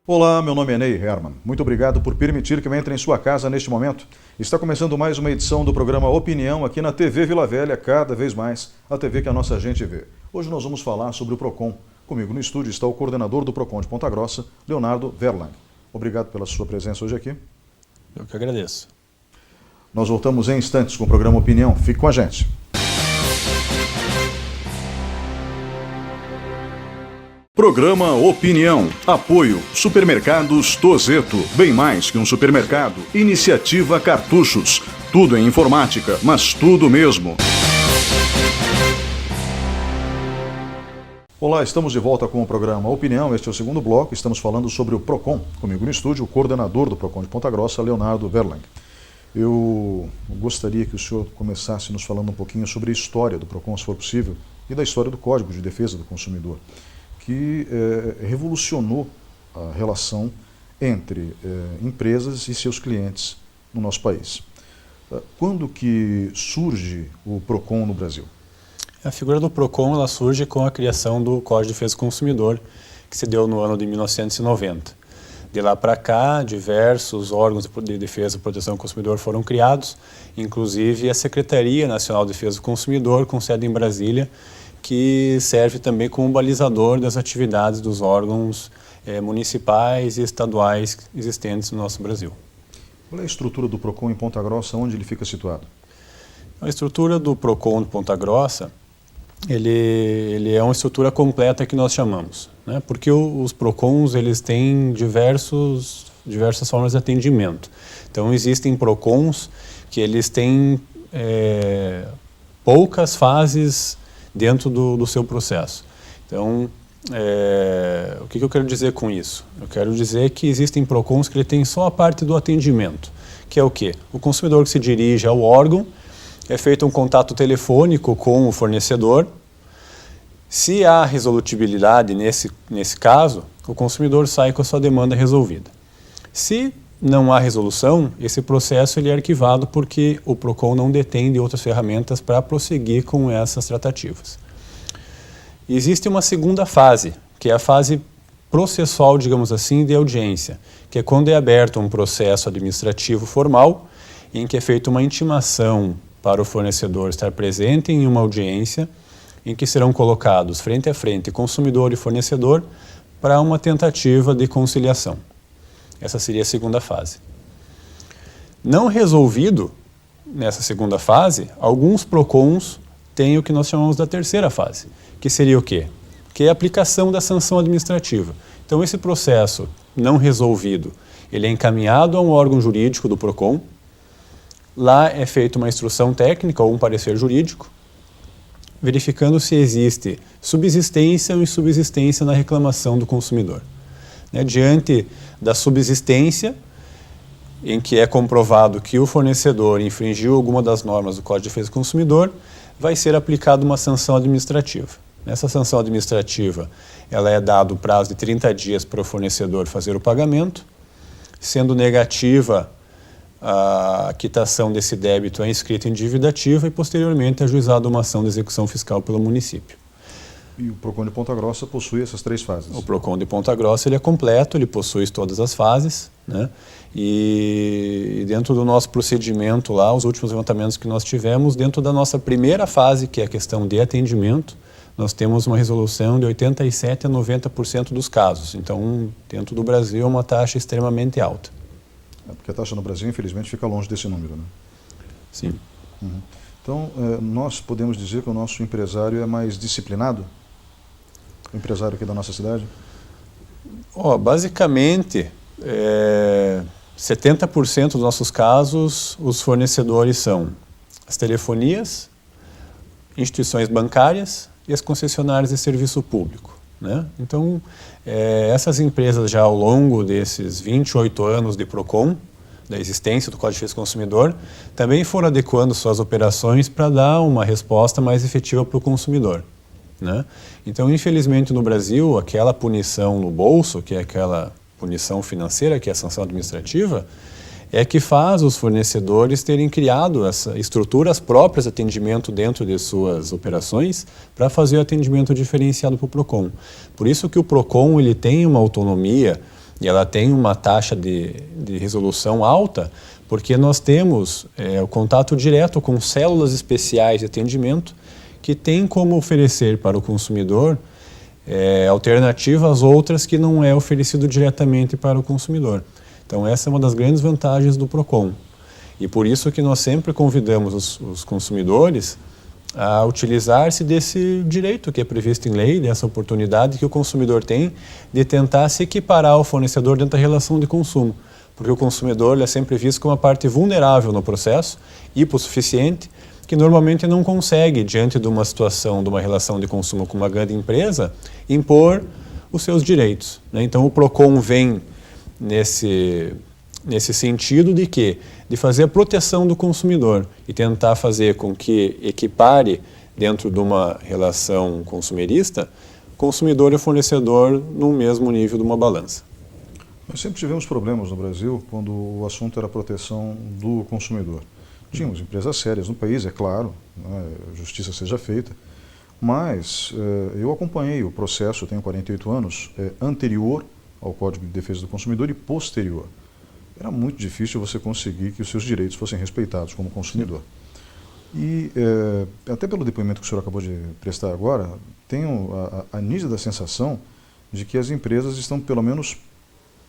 Olá, meu nome é Ney Herman. Muito obrigado por permitir que eu entre em sua casa neste momento. Está começando mais uma edição do programa Opinião aqui na TV Vila Velha, cada vez mais a TV que a nossa gente vê. Hoje nós vamos falar sobre o PROCON. Comigo no estúdio está o coordenador do PROCON de Ponta Grossa, Leonardo Verlang. Obrigado pela sua presença hoje aqui. Eu que agradeço. Nós voltamos em instantes com o programa Opinião. Fique com a gente. Programa Opinião. Apoio Supermercados Tozeto. Bem mais que um supermercado. Iniciativa Cartuchos. Tudo em informática, mas tudo mesmo. Olá, estamos de volta com o programa Opinião. Este é o segundo bloco. Estamos falando sobre o PROCON. Comigo no estúdio, o coordenador do PROCON de Ponta Grossa, Leonardo Verlang. Eu gostaria que o senhor começasse nos falando um pouquinho sobre a história do PROCON, se for possível, e da história do Código de Defesa do Consumidor, que revolucionou a relação entre empresas e seus clientes no nosso país. Quando que surge o PROCON no Brasil? A figura do PROCON ela surge com a criação do Código de Defesa do Consumidor, que se deu no ano de 1990. De lá para cá, diversos órgãos de defesa e proteção do consumidor foram criados, inclusive a Secretaria Nacional de Defesa do Consumidor, com sede em Brasília, que serve também como balizador das atividades dos órgãos municipais e estaduais existentes no nosso Brasil. Qual é a estrutura do PROCON em Ponta Grossa, onde ele fica situado? A estrutura do PROCON de Ponta Grossa, ele é uma estrutura completa que nós chamamos, né? Porque os PROCONs eles têm diversas formas de atendimento. Então existem PROCONs que eles têm poucas fases dentro do seu processo. Então, o que eu quero dizer com isso? Eu quero dizer que existem PROCONs que ele tem só a parte do atendimento, que é o quê? O consumidor que se dirige ao órgão, é feito um contato telefônico com o fornecedor. Se há resolutibilidade nesse caso, o consumidor sai com a sua demanda resolvida. Se não há resolução, esse processo ele é arquivado porque o PROCON não detém de outras ferramentas para prosseguir com essas tratativas. Existe uma segunda fase, que é a fase processual, digamos assim, de audiência, que é quando é aberto um processo administrativo formal, em que é feita uma intimação para o fornecedor estar presente em uma audiência, em que serão colocados frente a frente consumidor e fornecedor para uma tentativa de conciliação. Essa seria a segunda fase. Não resolvido nessa segunda fase, alguns PROCONs têm o que nós chamamos da terceira fase, que seria o quê? Que é a aplicação da sanção administrativa. Então esse processo não resolvido, ele é encaminhado a um órgão jurídico do PROCON, lá é feita uma instrução técnica ou um parecer jurídico, verificando se existe subsistência ou insubsistência na reclamação do consumidor. Diante da subsistência, em que é comprovado que o fornecedor infringiu alguma das normas do Código de Defesa do Consumidor, vai ser aplicada uma sanção administrativa. Nessa sanção administrativa, ela é dado o prazo de 30 dias para o fornecedor fazer o pagamento. Sendo negativa, a quitação desse débito é inscrita em dívida ativa e, posteriormente, é ajuizada uma ação de execução fiscal pelo município. E o PROCON de Ponta Grossa possui essas três fases? O PROCON de Ponta Grossa ele é completo, ele possui todas as fases, né? E dentro do nosso procedimento lá, os últimos levantamentos que nós tivemos, dentro da nossa primeira fase, que é a questão de atendimento, nós temos uma resolução de 87% a 90% dos casos. Então, dentro do Brasil, é uma taxa extremamente alta. Porque a taxa no Brasil, infelizmente, fica longe desse número, né? Sim. Uhum. Então, nós podemos dizer que o nosso empresário é mais disciplinado? O empresário aqui da nossa cidade? Basicamente, 70% dos nossos casos, os fornecedores são as telefonias, instituições bancárias e as concessionárias de serviço público, né? Então, essas empresas já ao longo desses 28 anos de PROCON, da existência do Código de Defesa do Consumidor, também foram adequando suas operações para dar uma resposta mais efetiva para o consumidor, né? Então, infelizmente, no Brasil, aquela punição no bolso, que é aquela punição financeira, que é a sanção administrativa, é que faz os fornecedores terem criado estruturas próprias de atendimento dentro de suas operações para fazer o atendimento diferenciado para o PROCON. Por isso que o PROCON ele tem uma autonomia e ela tem uma taxa de resolução alta, porque nós temos o contato direto com células especiais de atendimento que tem como oferecer para o consumidor alternativas outras que não é oferecido diretamente para o consumidor. Então essa é uma das grandes vantagens do PROCON. E por isso que nós sempre convidamos os consumidores a utilizar-se desse direito que é previsto em lei, dessa oportunidade que o consumidor tem de tentar se equiparar ao fornecedor dentro da relação de consumo. Porque o consumidor é sempre visto como uma parte vulnerável no processo, hipossuficiente, que normalmente não consegue, diante de uma situação, de uma relação de consumo com uma grande empresa, impor os seus direitos, né? Então o PROCON vem nesse sentido de quê? De fazer a proteção do consumidor e tentar fazer com que equipare dentro de uma relação consumerista, consumidor e fornecedor no mesmo nível de uma balança. Nós sempre tivemos problemas no Brasil quando o assunto era a proteção do consumidor. Tínhamos empresas sérias no país, é claro, né, a justiça seja feita, mas eu acompanhei o processo, eu tenho 48 anos, anterior ao Código de Defesa do Consumidor e posterior. Era muito difícil você conseguir que os seus direitos fossem respeitados como consumidor. E até pelo depoimento que o senhor acabou de prestar agora, tenho a nítida sensação de que as empresas estão pelo menos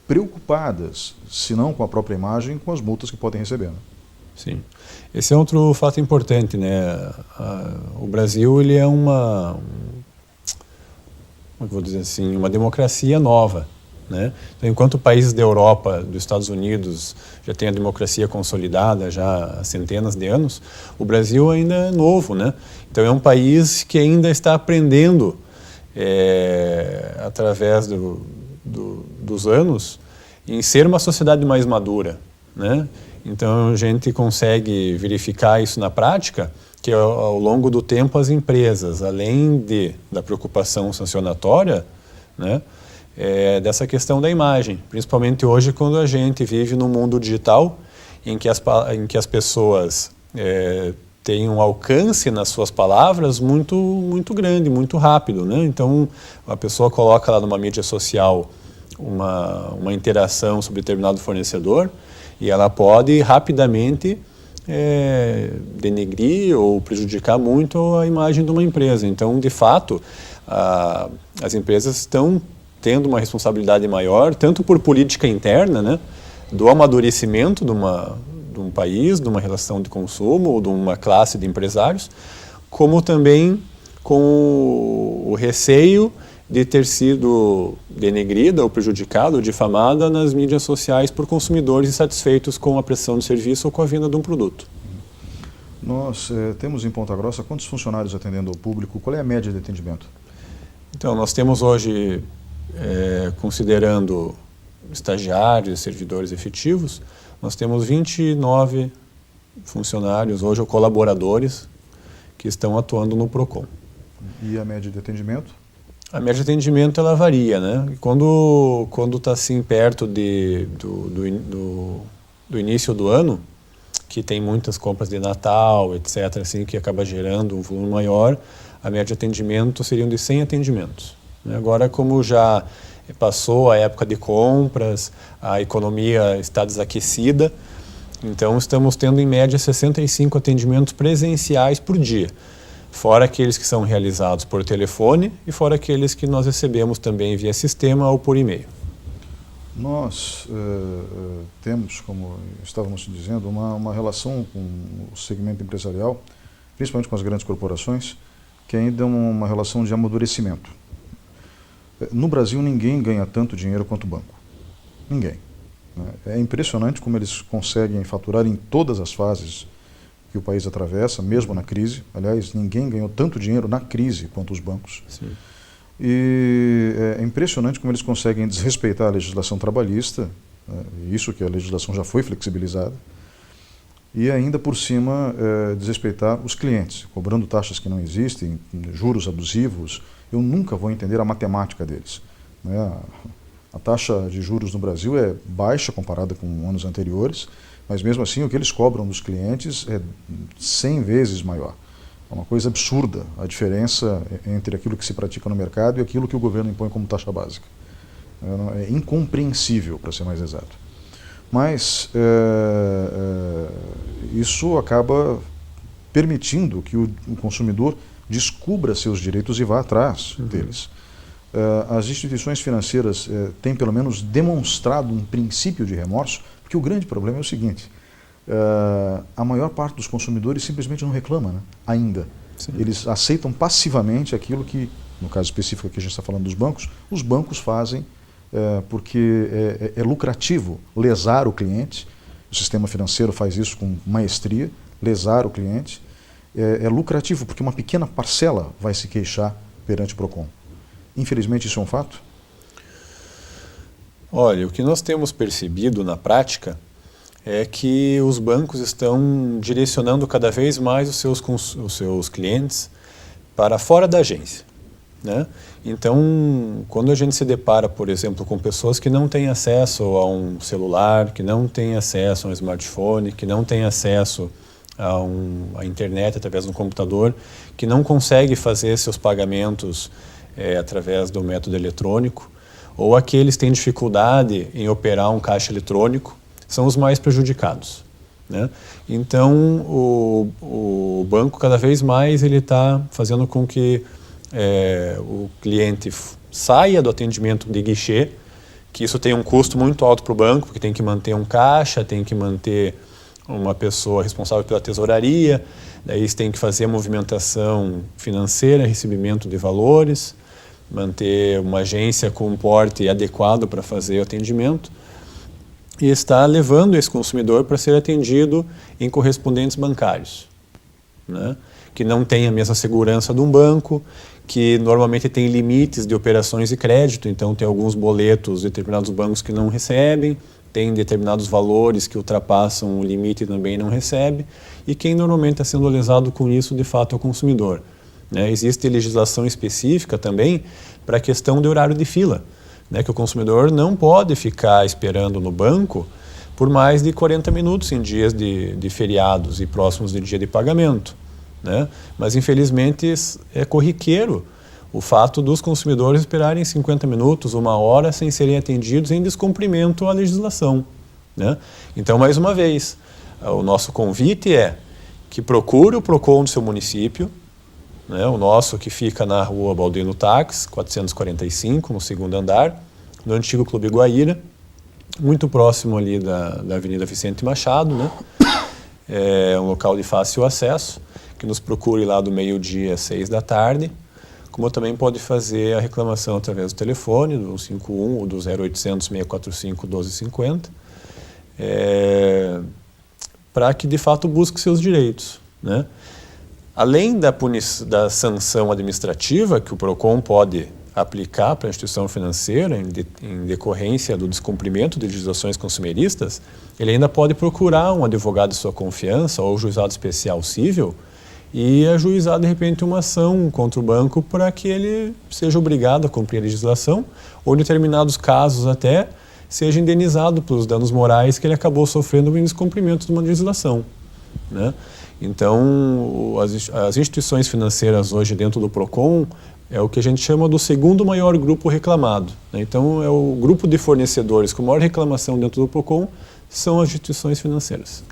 preocupadas, se não com a própria imagem, com as multas que podem receber, né? Sim. Esse é outro fato importante, né? O Brasil, ele é como eu vou dizer assim, uma democracia nova, né? Então, enquanto países da Europa, dos Estados Unidos, já têm a democracia consolidada já há centenas de anos, o Brasil ainda é novo, né? Então é um país que ainda está aprendendo através dos anos em ser uma sociedade mais madura, né? Então a gente consegue verificar isso na prática, que ao longo do tempo as empresas, além da preocupação sancionatória, né, dessa questão da imagem, principalmente hoje quando a gente vive num mundo digital em que as pessoas têm um alcance nas suas palavras muito grande, muito rápido, né? Então a pessoa coloca lá numa mídia social uma interação sobre determinado fornecedor e ela pode rapidamente denegrir ou prejudicar muito a imagem de uma empresa. Então, de fato, as empresas estão tendo uma responsabilidade maior, tanto por política interna, né, do amadurecimento de um país, de uma relação de consumo ou de uma classe de empresários, como também com o receio de ter sido denegrida ou prejudicada ou difamada nas mídias sociais por consumidores insatisfeitos com a prestação de serviço ou com a venda de um produto. Nós temos em Ponta Grossa quantos funcionários atendendo ao público? Qual é a média de atendimento? Então, nós temos hoje, considerando estagiários e servidores efetivos, nós temos 29 funcionários, hoje, ou colaboradores, que estão atuando no PROCON. E a média de atendimento? A média de atendimento ela varia, né? Quando está assim perto do início do ano, que tem muitas compras de Natal, etc., assim, que acaba gerando um volume maior, a média de atendimento seriam de 100 atendimentos. Né? Agora, como já passou a época de compras, a economia está desaquecida, então estamos tendo em média 65 atendimentos presenciais por dia. Fora aqueles que são realizados por telefone e fora aqueles que nós recebemos também via sistema ou por e-mail. Nós temos, como estávamos dizendo, uma relação com o segmento empresarial, principalmente com as grandes corporações, que ainda é uma relação de amadurecimento. No Brasil, ninguém ganha tanto dinheiro quanto o banco. Ninguém. É impressionante como eles conseguem faturar em todas as fases que o país atravessa, mesmo na crise. Aliás, ninguém ganhou tanto dinheiro na crise quanto os bancos. Sim. E é impressionante como eles conseguem desrespeitar a legislação trabalhista, isso que a legislação já foi flexibilizada, e ainda por cima desrespeitar os clientes, cobrando taxas que não existem, juros abusivos. Eu nunca vou entender a matemática deles. A taxa de juros no Brasil é baixa comparada com anos anteriores, mas mesmo assim o que eles cobram dos clientes é 100 vezes maior. É uma coisa absurda a diferença entre aquilo que se pratica no mercado e aquilo que o governo impõe como taxa básica. É incompreensível, para ser mais exato. Mas isso acaba permitindo que o consumidor descubra seus direitos e vá atrás deles. As instituições financeiras têm pelo menos demonstrado um princípio de remorso, porque o grande problema é o seguinte: a maior parte dos consumidores simplesmente não reclama, né? Ainda. Sim. Eles aceitam passivamente aquilo que, no caso específico que a gente está falando dos bancos, os bancos fazem porque é lucrativo lesar o cliente. O sistema financeiro faz isso com maestria, lesar o cliente. É lucrativo porque uma pequena parcela vai se queixar perante o PROCON. Infelizmente isso é um fato? Olha, o que nós temos percebido na prática é que os bancos estão direcionando cada vez mais os seus clientes para fora da agência, né? Então, quando a gente se depara, por exemplo, com pessoas que não têm acesso a um celular, que não têm acesso a um smartphone, que não têm acesso à internet através de um computador, que não consegue fazer seus pagamentos através do método eletrônico, ou aqueles que têm dificuldade em operar um caixa eletrônico, são os mais prejudicados, né? Então, o banco cada vez mais ele está fazendo com que o cliente saia do atendimento de guichê, que isso tem um custo muito alto para o banco, porque tem que manter um caixa, tem que manter uma pessoa responsável pela tesouraria, daí você tem que fazer a movimentação financeira, recebimento de valores, manter uma agência com um porte adequado para fazer o atendimento, e está levando esse consumidor para ser atendido em correspondentes bancários, né? Que não tem a mesma segurança de um banco, que normalmente tem limites de operações de crédito, então tem alguns boletos de determinados bancos que não recebem, tem determinados valores que ultrapassam o limite e também não recebe, e quem normalmente está sendo lesado com isso, de fato, é o consumidor, né? Existe legislação específica também para a questão de horário de fila, né? Que o consumidor não pode ficar esperando no banco por mais de 40 minutos em dias de feriados e próximos de dia de pagamento, né? Mas, infelizmente, é corriqueiro o fato dos consumidores esperarem 50 minutos, 1 hora, sem serem atendidos em descumprimento à legislação, né? Então, mais uma vez, o nosso convite é que procure o PROCON do seu município, né? O nosso que fica na rua Baldino Tax, 445, no 2º andar, no antigo Clube Guaíra, muito próximo ali da Avenida Vicente Machado, né? É um local de fácil acesso, que nos procure lá do meio-dia às 6 da tarde, como também pode fazer a reclamação através do telefone, do 51 ou do 0800 645 1250, para que de fato busque seus direitos, né? Além da sanção administrativa que o PROCON pode aplicar para a instituição financeira em decorrência do descumprimento de legislações consumeristas, ele ainda pode procurar um advogado de sua confiança ou juizado especial civil e ajuizar, de repente, uma ação contra o banco para que ele seja obrigado a cumprir a legislação ou, em determinados casos até, seja indenizado pelos danos morais que ele acabou sofrendo em descumprimento de uma legislação, né? Então, as instituições financeiras hoje dentro do PROCON é o que a gente chama do 2º maior grupo reclamado, né? Então, é o grupo de fornecedores com maior reclamação dentro do PROCON são as instituições financeiras.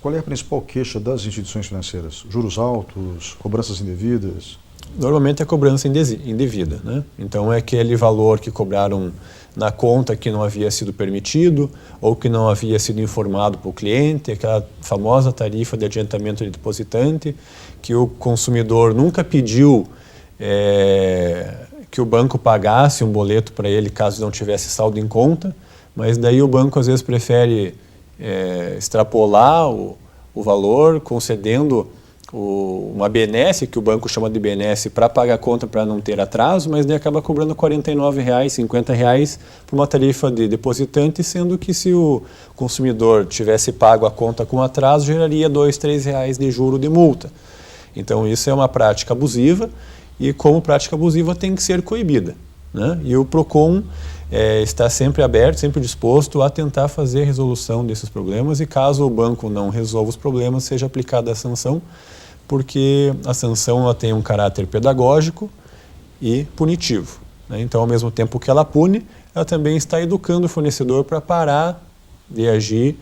Qual é a principal queixa das instituições financeiras? Juros altos, cobranças indevidas? Normalmente é cobrança indevida, né? Então é aquele valor que cobraram na conta que não havia sido permitido ou que não havia sido informado para o cliente, aquela famosa tarifa de adiantamento de depositante, que o consumidor nunca pediu que o banco pagasse um boleto para ele caso não tivesse saldo em conta, mas daí o banco às vezes prefere extrapolar o valor, concedendo uma benesse, que o banco chama de benesse, para pagar a conta para não ter atraso, mas daí acaba cobrando R$ 49, R$ 50 por uma tarifa de depositante, sendo que se o consumidor tivesse pago a conta com atraso, geraria R$ 2, R$ 3 de juro de multa. Então isso é uma prática abusiva e, como prática abusiva, tem que ser coibida, né? E o PROCON está sempre aberto, sempre disposto a tentar fazer a resolução desses problemas e, caso o banco não resolva os problemas, seja aplicada a sanção, porque a sanção ela tem um caráter pedagógico e punitivo, né? Então, ao mesmo tempo que ela pune, ela também está educando o fornecedor para parar de agir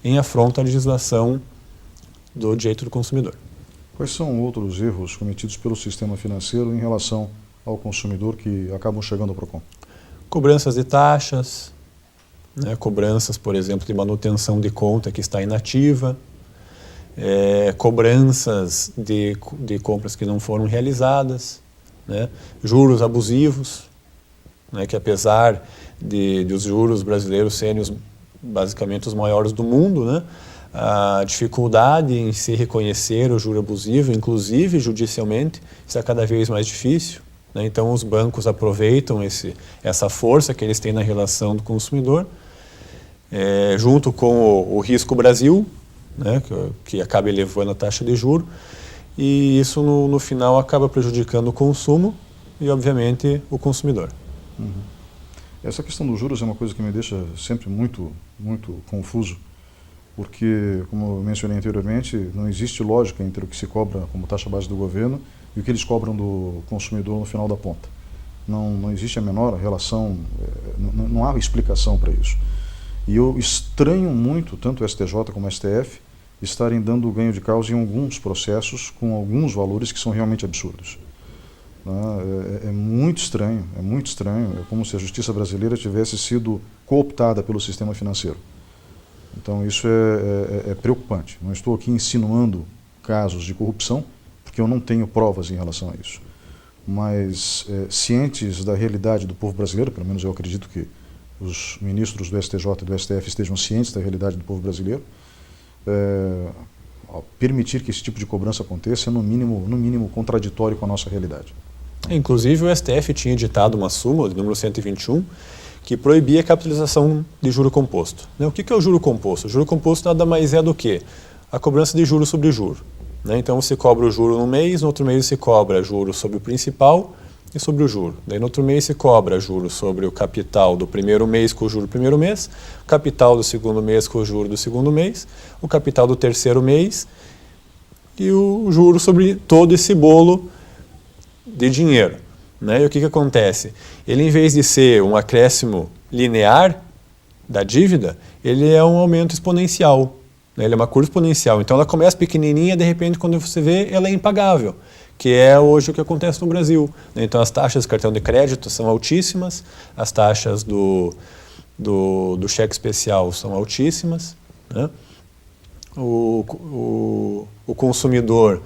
em afronta à legislação do direito do consumidor. Quais são outros erros cometidos pelo sistema financeiro em relação ao consumidor que acabam chegando ao PROCON? Cobranças de taxas, né, cobranças, por exemplo, de manutenção de conta que está inativa, cobranças de compras que não foram realizadas, né, juros abusivos, né, que apesar de os juros brasileiros serem basicamente os maiores do mundo, né, a dificuldade em se reconhecer o juro abusivo, inclusive judicialmente, está cada vez mais difícil. Né? Então, os bancos aproveitam essa força que eles têm na relação do consumidor, junto com o Risco Brasil, né? que acaba elevando a taxa de juros, e isso, no final, acaba prejudicando o consumo e, obviamente, o consumidor. Uhum. Essa questão dos juros é uma coisa que me deixa sempre muito, muito confuso, porque, como eu mencionei anteriormente, não existe lógica entre o que se cobra como taxa base do governo e o que eles cobram do consumidor no final da ponta. Não existe a menor relação, não há explicação para isso. E eu estranho muito, tanto o STJ como o STF, estarem dando ganho de causa em alguns processos com alguns valores que são realmente absurdos. É muito estranho, é como se a justiça brasileira tivesse sido cooptada pelo sistema financeiro. Então isso é preocupante. Não estou aqui insinuando casos de corrupção, porque eu não tenho provas em relação a isso. Mas cientes da realidade do povo brasileiro, pelo menos eu acredito que os ministros do STJ e do STF estejam cientes da realidade do povo brasileiro, permitir que esse tipo de cobrança aconteça é no mínimo contraditório com a nossa realidade. Inclusive o STF tinha editado uma súmula, de número 121, que proibia a capitalização de juro composto. O que é o juro composto? O juro composto nada mais é do que a cobrança de juro sobre juro. Então você cobra o juro num mês, no outro mês você cobra juro sobre o principal e sobre o juro. Daí no outro mês você cobra juro sobre o capital do primeiro mês com o juro do primeiro mês, o capital do segundo mês com o juro do segundo mês, o capital do terceiro mês e o juro sobre todo esse bolo de dinheiro. E o que acontece? Ele, em vez de ser um acréscimo linear da dívida, ele é um aumento exponencial. Ele é uma curva exponencial. Então ela começa pequenininha, de repente, quando você vê, ela é impagável, que é hoje o que acontece no Brasil. Então as taxas do cartão de crédito são altíssimas, as taxas do cheque especial são altíssimas. O consumidor,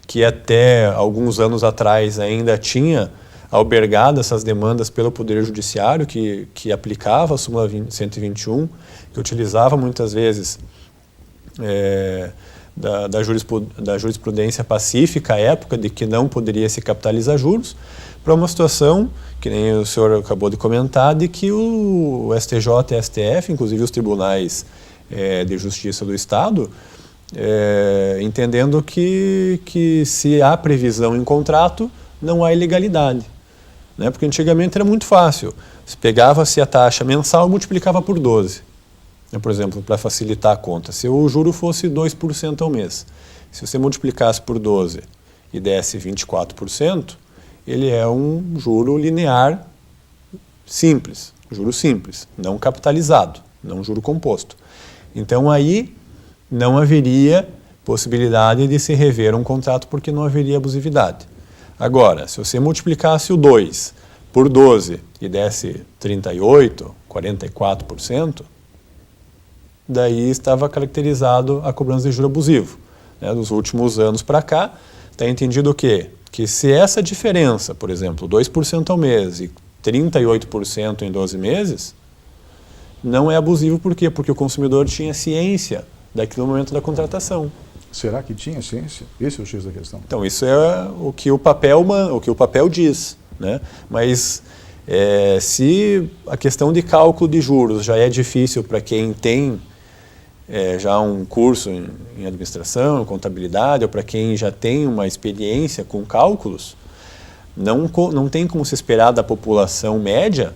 que até alguns anos atrás ainda tinha albergado essas demandas pelo Poder Judiciário, que aplicava a súmula 121, que utilizava muitas vezes da jurisprudência pacífica à época de que não poderia se capitalizar juros, para uma situação, que nem o senhor acabou de comentar, de que o STJ e STF, inclusive os tribunais de justiça do Estado, entendendo que se há previsão em contrato, não há ilegalidade. Porque antigamente era muito fácil. Se pegava-se a taxa mensal e multiplicava por 12. Por exemplo, para facilitar a conta. Se o juro fosse 2% ao mês, se você multiplicasse por 12 e desse 24%, ele é um juro linear simples, juro simples, não capitalizado, não juro composto. Então aí não haveria possibilidade de se rever um contrato porque não haveria abusividade. Agora, se você multiplicasse o 2 por 12 e desse 38%, 44%, daí estava caracterizado a cobrança de juro abusivo. Dos últimos anos para cá, está entendido o quê? Que se essa diferença, por exemplo, 2% ao mês e 38% em 12 meses, não é abusivo. Por quê? Porque o consumidor tinha ciência daquele momento da contratação. Será que tinha ciência? Esse é o X da questão. Então, isso é o que o papel diz. Mas se a questão de cálculo de juros já é difícil para quem tem já um curso em administração, em contabilidade, ou para quem já tem uma experiência com cálculos, não tem como se esperar da população média,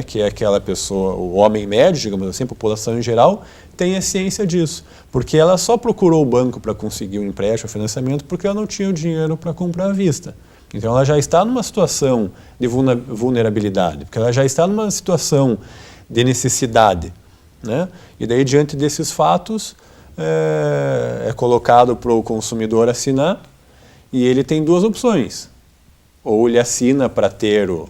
que é aquela pessoa, o homem médio, digamos assim, a população em geral, tenha ciência disso. Porque ela só procurou o banco para conseguir um empréstimo, financiamento, porque ela não tinha o dinheiro para comprar à vista. Então ela já está numa situação de vulnerabilidade, porque ela já está numa situação de necessidade, né? E daí, diante desses fatos, é colocado para o consumidor assinar, e ele tem duas opções. Ou ele assina para ter o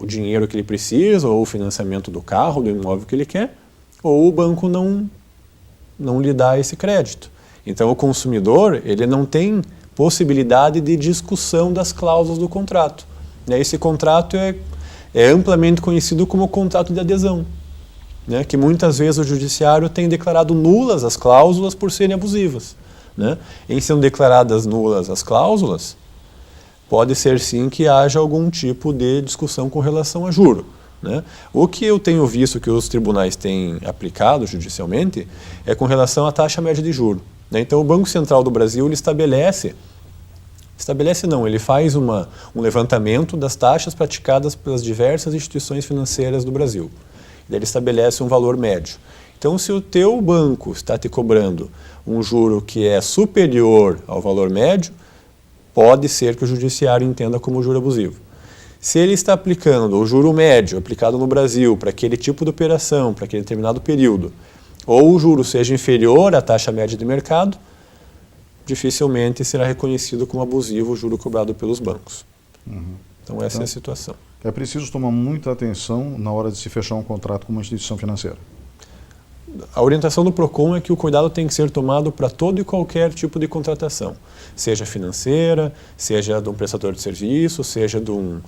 dinheiro que ele precisa, ou o financiamento do carro, do imóvel que ele quer, ou o banco não lhe dá esse crédito. Então o consumidor, ele não tem possibilidade de discussão das cláusulas do contrato. Esse contrato é amplamente conhecido como contrato de adesão, né? Que muitas vezes o judiciário tem declarado nulas as cláusulas por serem abusivas, né? Em sendo declaradas nulas as cláusulas, pode ser sim que haja algum tipo de discussão com relação a juro, né? O que eu tenho visto que os tribunais têm aplicado judicialmente é com relação à taxa média de juro, né? Então o Banco Central do Brasil ele ele faz um levantamento das taxas praticadas pelas diversas instituições financeiras do Brasil. Ele estabelece um valor médio. Então, se o teu banco está te cobrando um juro que é superior ao valor médio, pode ser que o judiciário entenda como juro abusivo. Se ele está aplicando o juro médio aplicado no Brasil para aquele tipo de operação, para aquele determinado período, ou o juro seja inferior à taxa média de mercado, dificilmente será reconhecido como abusivo o juro cobrado pelos bancos. Então essa é a situação. É preciso tomar muita atenção na hora de se fechar um contrato com uma instituição financeira. A orientação do PROCON é que o cuidado tem que ser tomado para todo e qualquer tipo de contratação, seja financeira, seja de um prestador de serviço, seja de um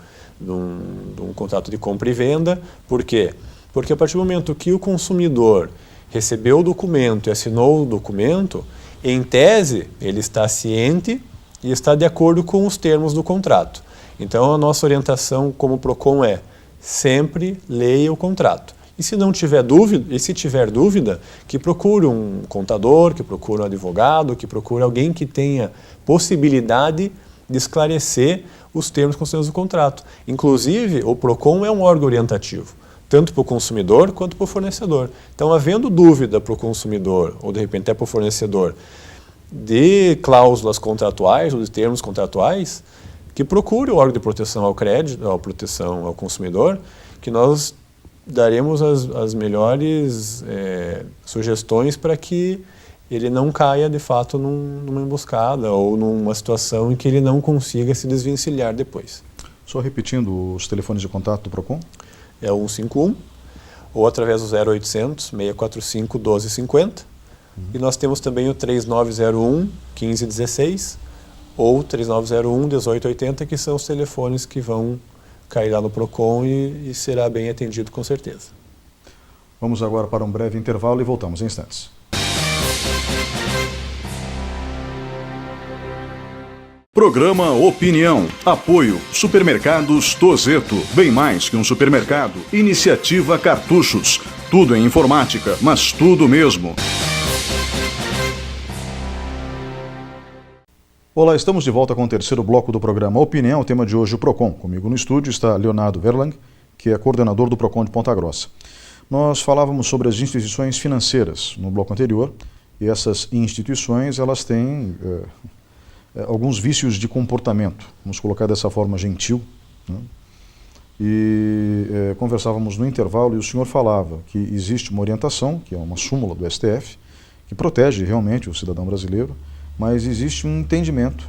contrato de compra e venda. Por quê? Porque a partir do momento que o consumidor recebeu o documento e assinou o documento, em tese, ele está ciente e está de acordo com os termos do contrato. Então, a nossa orientação como PROCON é sempre leia o contrato. E se não tiver dúvida, se tiver dúvida, que procure um contador, que procure um advogado, que procure alguém que tenha possibilidade de esclarecer os termos constantes do contrato. Inclusive, o PROCON é um órgão orientativo, tanto para o consumidor quanto para o fornecedor. Então, havendo dúvida para o consumidor, ou de repente até para o fornecedor, de cláusulas contratuais ou de termos contratuais, que procure o órgão de proteção ao crédito, a proteção ao consumidor, que nós daremos as melhores sugestões para que ele não caia, de fato, numa emboscada ou numa situação em que ele não consiga se desvencilhar depois. Só repetindo os telefones de contato do PROCON? É o 151, ou através do 0800 645 1250. E nós temos também o 3901 1516 ou 3901 1880, que são os telefones que vão cair lá no PROCON e será bem atendido com certeza. Vamos agora para um breve intervalo e voltamos em instantes. Programa Opinião. Apoio Supermercados Tozeto. Bem mais que um supermercado. Iniciativa Cartuchos. Tudo em informática, mas tudo mesmo. Olá, estamos de volta com o terceiro bloco do programa Opinião. O tema de hoje, o PROCON. Comigo no estúdio está Leonardo Verlang, que é coordenador do PROCON de Ponta Grossa. Nós falávamos sobre as instituições financeiras no bloco anterior, e essas instituições elas têm alguns vícios de comportamento, vamos colocar dessa forma gentil, né? E conversávamos no intervalo e o senhor falava que existe uma orientação, que é uma súmula do STF, que protege realmente o cidadão brasileiro, mas existe um entendimento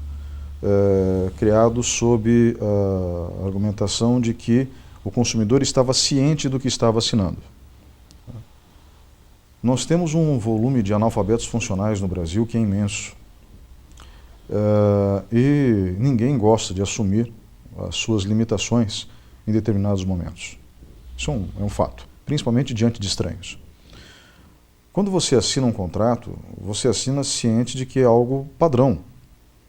criado sob a argumentação de que o consumidor estava ciente do que estava assinando. Nós temos um volume de analfabetos funcionais no Brasil que é imenso. E ninguém gosta de assumir as suas limitações em determinados momentos. Isso é um fato, principalmente diante de estranhos. Quando você assina um contrato, você assina ciente de que é algo padrão,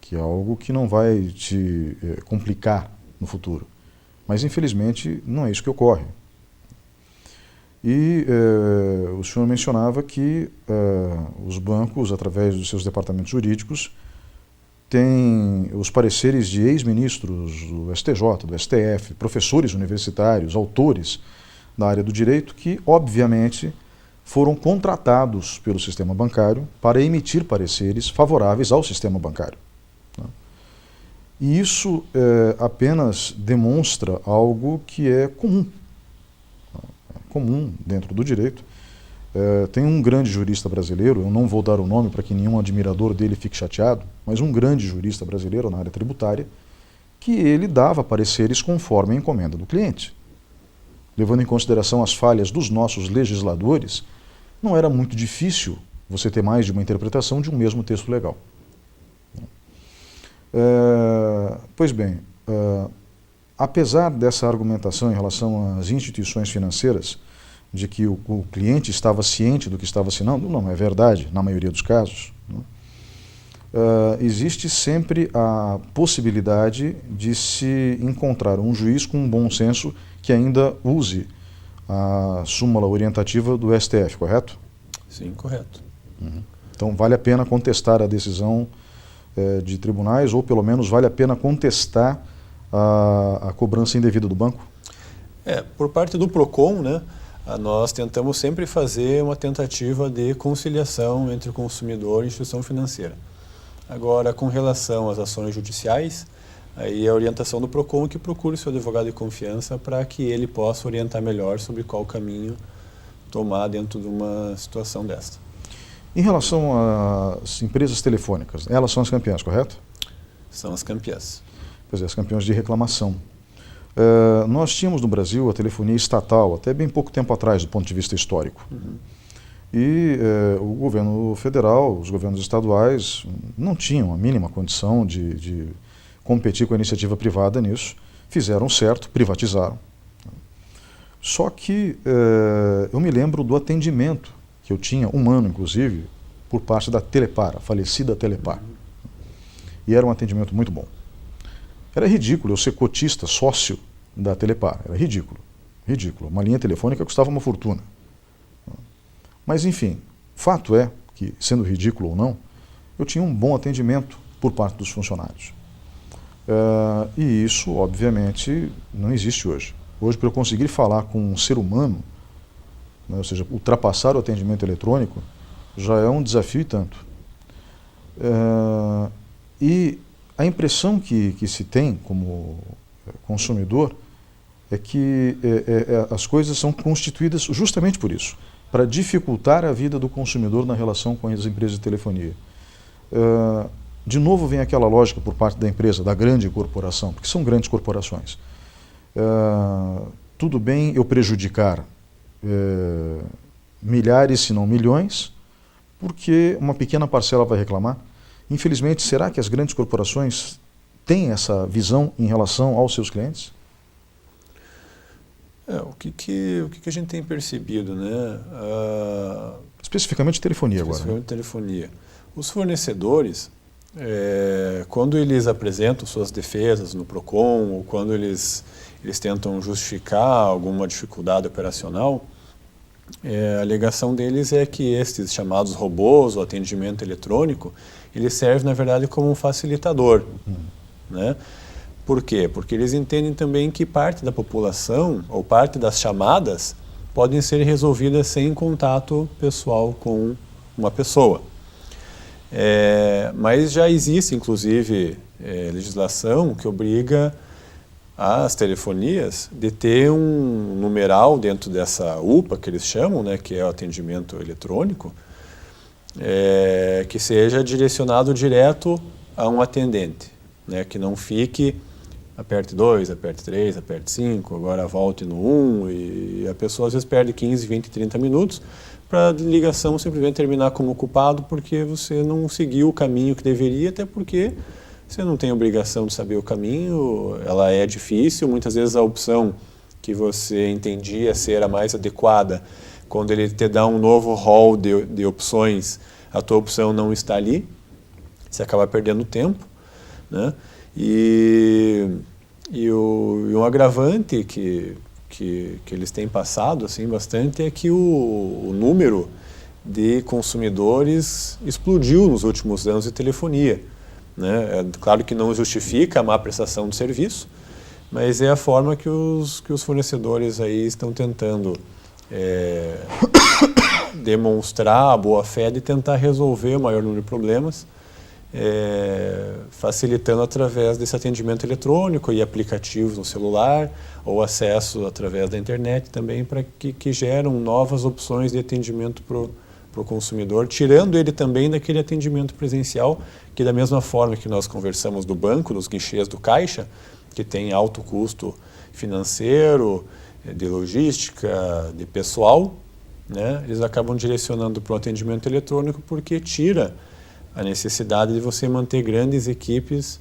que é algo que não vai te complicar no futuro. Mas, infelizmente, não é isso que ocorre. E o senhor mencionava que os bancos, através dos seus departamentos jurídicos, têm os pareceres de ex-ministros do STJ, do STF, professores universitários, autores da área do direito, que, obviamente, foram contratados pelo sistema bancário para emitir pareceres favoráveis ao sistema bancário. E isso apenas demonstra algo que é comum dentro do direito. Tem um grande jurista brasileiro, eu não vou dar o nome para que nenhum admirador dele fique chateado, mas um grande jurista brasileiro na área tributária, que ele dava pareceres conforme a encomenda do cliente. Levando em consideração as falhas dos nossos legisladores, não era muito difícil você ter mais de uma interpretação de um mesmo texto legal. Pois bem, apesar dessa argumentação em relação às instituições financeiras, de que o cliente estava ciente do que estava assinando, não é verdade, na maioria dos casos. Existe sempre a possibilidade de se encontrar um juiz com um bom senso que ainda use a súmula orientativa do STF, correto? Sim, correto. Então vale a pena contestar a decisão de tribunais, ou pelo menos vale a pena contestar a cobrança indevida do banco? Por parte do PROCON, né, nós tentamos sempre fazer uma tentativa de conciliação entre o consumidor e a instituição financeira. Agora, com relação às ações judiciais, aí a orientação do PROCON é que procure o seu advogado de confiança para que ele possa orientar melhor sobre qual caminho tomar dentro de uma situação desta. Em relação às empresas telefônicas, elas são as campeãs, correto? São as campeãs. Pois é, as campeãs de reclamação. Nós tínhamos no Brasil a telefonia estatal, até bem pouco tempo atrás, do ponto de vista histórico. E o governo federal, os governos estaduais, não tinham a mínima condição de competir com a iniciativa privada nisso. Fizeram certo, privatizaram. Só que eu me lembro do atendimento que eu tinha, humano inclusive, por parte da Telepar, a falecida Telepar. E era um atendimento muito bom. Era ridículo eu ser cotista, sócio da Telepar. Era ridículo. Ridículo. Uma linha telefônica custava uma fortuna. Mas, enfim, fato é que, sendo ridículo ou não, eu tinha um bom atendimento por parte dos funcionários. E isso, obviamente, não existe hoje. Hoje, para eu conseguir falar com um ser humano, né, ou seja, ultrapassar o atendimento eletrônico, já é um desafio e tanto. E a impressão que se tem como consumidor é que as coisas são constituídas justamente por isso, para dificultar a vida do consumidor na relação com as empresas de telefonia. De novo vem aquela lógica por parte da empresa, da grande corporação, porque são grandes corporações. Tudo bem eu prejudicar milhares, se não milhões, porque uma pequena parcela vai reclamar. Infelizmente, será que as grandes corporações têm essa visão em relação aos seus clientes? O que a gente tem percebido, né? Especificamente telefonia agora. Especificamente telefonia. Os fornecedores, quando eles apresentam suas defesas no PROCON, ou quando eles tentam justificar alguma dificuldade operacional, a alegação deles é que estes chamados robôs, o atendimento eletrônico, ele serve, na verdade, como um facilitador. Né? Por quê? Porque eles entendem também que parte da população, ou parte das chamadas, podem ser resolvidas sem contato pessoal com uma pessoa. Mas já existe, inclusive, legislação que obriga as telefonias de ter um numeral dentro dessa UPA, que eles chamam, né, que é o atendimento eletrônico, que seja direcionado direto a um atendente, né, que não fique aperte 2, aperte 3, aperte 5, agora volte no 1, e a pessoa às vezes perde 15, 20, 30 minutos para a ligação simplesmente terminar como culpado porque você não seguiu o caminho que deveria, até porque você não tem obrigação de saber o caminho, ela é difícil, muitas vezes a opção que você entendia ser a mais adequada, quando ele te dá um novo hall de opções, a tua opção não está ali, você acaba perdendo tempo, né? E um agravante que eles têm passado assim, bastante é que o número de consumidores explodiu nos últimos anos de telefonia. Né? É claro que não justifica a má prestação de serviço, mas é a forma que os fornecedores aí estão tentando demonstrar a boa-fé de tentar resolver o maior número de problemas facilitando através desse atendimento eletrônico e aplicativos no celular, ou acesso através da internet também, para que geram novas opções de atendimento para o consumidor, tirando ele também daquele atendimento presencial, que da mesma forma que nós conversamos do banco, dos guichês do caixa, que tem alto custo financeiro, de logística, de pessoal, né, eles acabam direcionando para o atendimento eletrônico porque tira a necessidade de você manter grandes equipes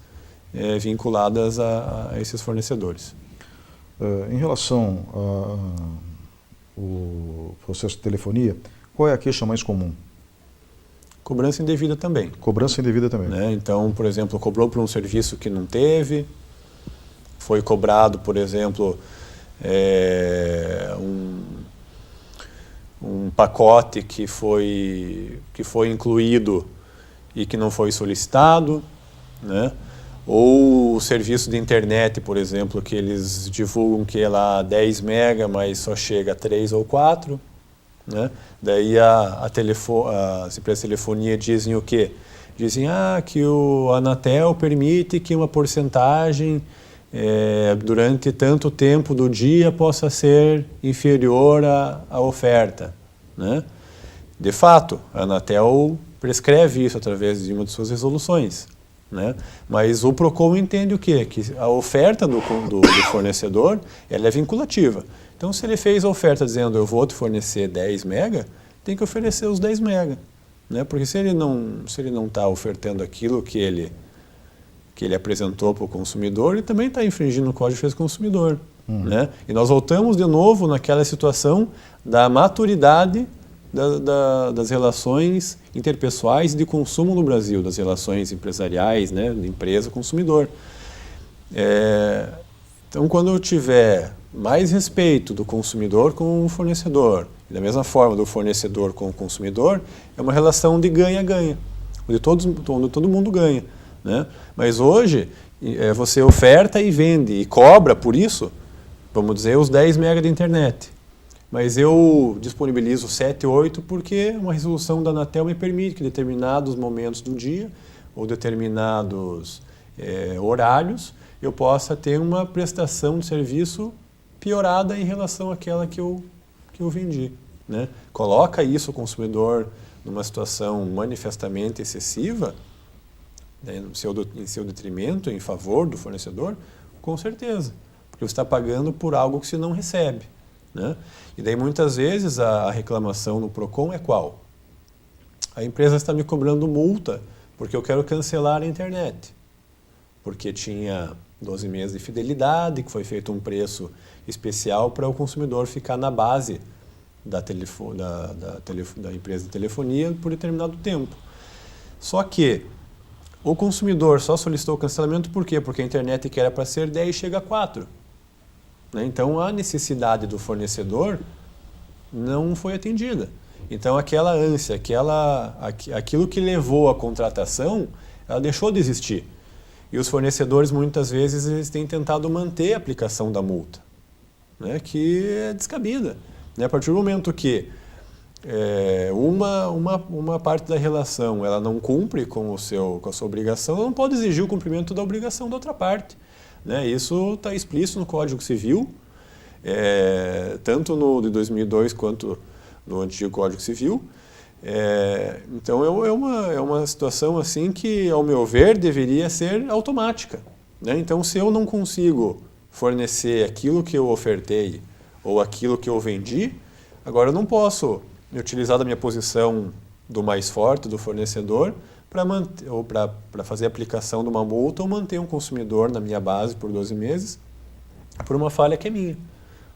vinculadas a esses fornecedores. Em relação ao processo de telefonia, qual é a queixa mais comum? Cobrança indevida também. Cobrança indevida também. Né? Então, por exemplo, cobrou por um serviço que não teve, foi cobrado, por exemplo, um pacote que foi incluído e que não foi solicitado, né? Ou o serviço de internet, por exemplo, que eles divulgam que é lá 10 mega, mas só chega a 3 ou 4. Né? Daí as empresas de telefonia dizem o quê? Dizem que o Anatel permite que uma porcentagem durante tanto tempo do dia possa ser inferior à oferta. Né? De fato, a Anatel prescreve isso através de uma de suas resoluções. Né? Mas o PROCON entende o quê? Que a oferta do fornecedor ela é vinculativa. Então, se ele fez a oferta dizendo eu vou te fornecer 10 mega, tem que oferecer os 10 mega. Né? Porque se ele não está ofertando aquilo que ele apresentou para o consumidor, ele também está infringindo o Código de Defesa do Consumidor. Né? E nós voltamos de novo naquela situação da maturidade das relações interpessoais de consumo no Brasil, das relações empresariais, né, de empresa-consumidor. Então, quando eu tiver mais respeito do consumidor com o fornecedor, e da mesma forma do fornecedor com o consumidor, é uma relação de ganha-ganha, onde todo mundo ganha. Né? Mas hoje, você oferta e vende e cobra por isso, vamos dizer, os 10 mega de internet. Mas eu disponibilizo 7, 8 porque uma resolução da Anatel me permite que em determinados momentos do dia ou determinados horários eu possa ter uma prestação de serviço piorada em relação àquela que eu vendi. Né? Coloca isso o consumidor numa situação manifestamente excessiva, né, em seu detrimento, em favor do fornecedor, com certeza, porque você está pagando por algo que você não recebe. Né? E daí muitas vezes a reclamação no PROCON é qual? A empresa está me cobrando multa porque eu quero cancelar a internet. Porque tinha 12 meses de fidelidade, que foi feito um preço especial para o consumidor ficar na base da empresa de telefonia por determinado tempo. Só que o consumidor só solicitou o cancelamento por quê? Porque a internet que era para ser 10 chega a 4. Então, a necessidade do fornecedor não foi atendida. Então, aquela ânsia, aquilo que levou à contratação, ela deixou de existir. E os fornecedores, muitas vezes, eles têm tentado manter a aplicação da multa, né, que é descabida. Né? A partir do momento que uma parte da relação ela não cumpre com a sua obrigação, ela não pode exigir o cumprimento da obrigação da outra parte. Né? Isso está explícito no Código Civil, tanto no de 2002 quanto no antigo Código Civil. Então é uma situação assim que, ao meu ver, deveria ser automática. Né? Então, se eu não consigo fornecer aquilo que eu ofertei ou aquilo que eu vendi, agora eu não posso me utilizar da minha posição do mais forte, do fornecedor, para fazer a aplicação de uma multa ou manter um consumidor na minha base por 12 meses por uma falha que é minha.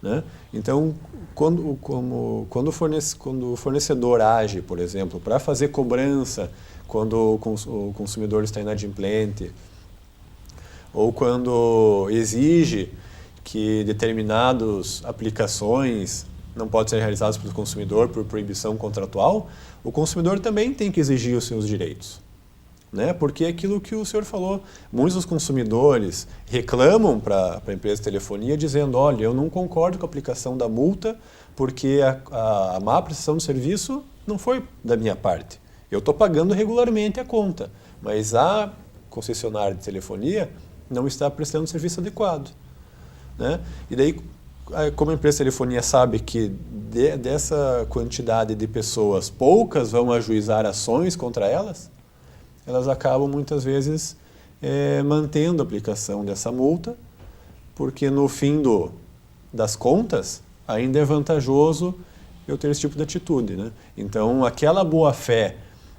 Né? Então, quando o fornecedor age, por exemplo, para fazer cobrança quando o consumidor está inadimplente, ou quando exige que determinadas aplicações não podem ser realizadas pelo consumidor por proibição contratual, o consumidor também tem que exigir os seus direitos. Né? Porque é aquilo que o senhor falou, muitos dos consumidores reclamam para a empresa de telefonia dizendo, olha, eu não concordo com a aplicação da multa porque a má prestação de serviço não foi da minha parte. Eu estou pagando regularmente a conta, mas a concessionária de telefonia não está prestando um serviço adequado, né? E daí, como a empresa de telefonia sabe que dessa quantidade de pessoas, poucas vão ajuizar ações contra elas, elas acabam muitas vezes mantendo a aplicação dessa multa, porque no fim das contas ainda é vantajoso eu ter esse tipo de atitude, né? Então, aquela boa-fé